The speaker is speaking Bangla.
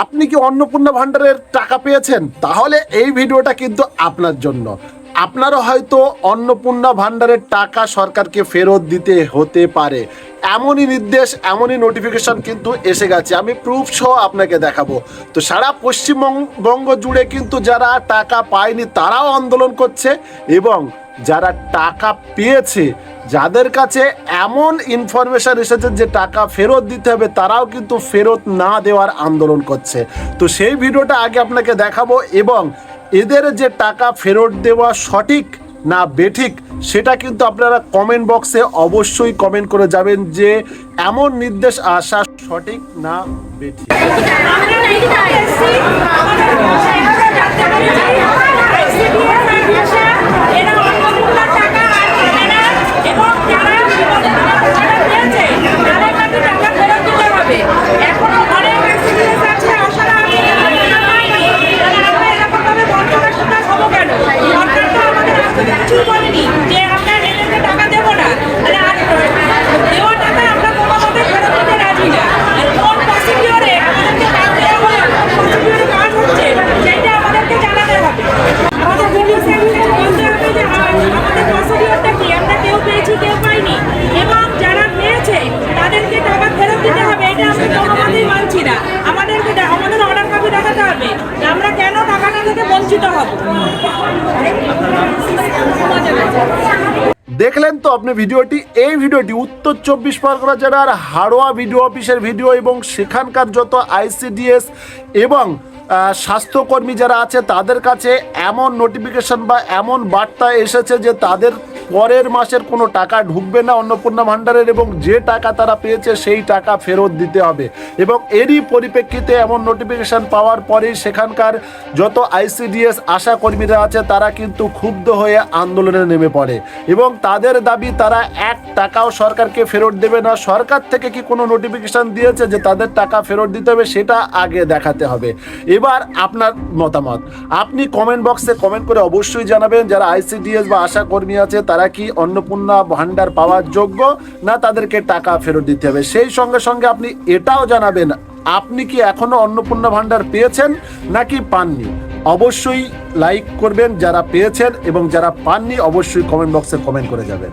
আপনি কি অন্নপূর্ণা ভান্ডারের টাকা পেয়েছেন? তাহলে এই ভিডিওটা কিন্তু আপনার জন্য। আপনারও হয়তো অন্নপূর্ণা ভান্ডারের টাকা সরকারকে ফেরত দিতে হতে পারে, এমনই নির্দেশ, এমনই নোটিফিকেশন কিন্তু এসে গেছে। আমি প্রুফ সহ আপনাকে দেখাবো। তো সারা পশ্চিমবঙ্গ জুড়ে কিন্তু যারা টাকা পায়নি তারাও আন্দোলন করছে, এবং যারা টাকা পেয়েছে, যাদের কাছে এমন ইনফরমেশন এসেছে যে টাকা ফেরত দিতে হবে, তারাও কিন্তু ফেরত না দেওয়ার আন্দোলন করছে। তো সেই ভিডিওটা আগে আপনাকে দেখাবো, এবং এদের যে টাকা ফেরত দেওয়া সঠিক না বেঠিক সেটা কিন্তু আপনারা কমেন্ট বক্সে অবশ্যই কমেন্ট করে যাবেন যে এমন নির্দেশ আসা সঠিক না বেঠিক। দেখলেন তো আপনি ভিডিওটি। এই ভিডিওটি উত্তর 24 পরগনা জেলার হাড়োয়া ভিডিও অফিসের ভিডিও, এবং সেখানকার যত আইসিডিএস এবং স্বাস্থ্যকর্মী যারা আছে তাদের কাছে এমন নোটিফিকেশন বা এমন বার্তা এসেছে যে তাদের পরের মাসের কোনো টাকা ঢুকবে না অন্নপূর্ণা ভান্ডারের, এবং যে টাকা তারা পেয়েছে সেই টাকা ফেরত দিতে হবে। এবং এরই পরিপ্রেক্ষিতে এমন নোটিফিকেশন পাওয়ার পরেই সেখানকার যত আইসিডিএস আশাকর্মীরা আছে তারা কিন্তু ক্ষুব্ধ হয়ে আন্দোলনে নেমে পড়ে, এবং তাদের দাবি তারা 1 টাকাও সরকারকে ফেরত দেবে না। সরকার থেকে কি কোনো নোটিফিকেশন দিয়েছে যে তাদের টাকা ফেরত দিতে হবে, সেটা আগে দেখাতে হবে। এবার আপনার মতামত আপনি কমেন্ট বক্সে কমেন্ট করে অবশ্যই জানাবেন। যারা আইসিডিএস বা আশাকর্মী আছে তারা কি অন্নপূর্ণা ভান্ডার পাওয়ার যোগ্য, না তাদেরকে টাকা ফেরত দিতে হবে। সেই সঙ্গে সঙ্গে আপনি এটাও জানাবেন আপনি কি এখনো অন্নপূর্ণা ভান্ডার পেয়েছেন নাকি পাননি। অবশ্যই লাইক করবেন যারা পেয়েছেন, এবং যারা পাননি অবশ্যই কমেন্ট বক্সে কমেন্ট করে যাবেন।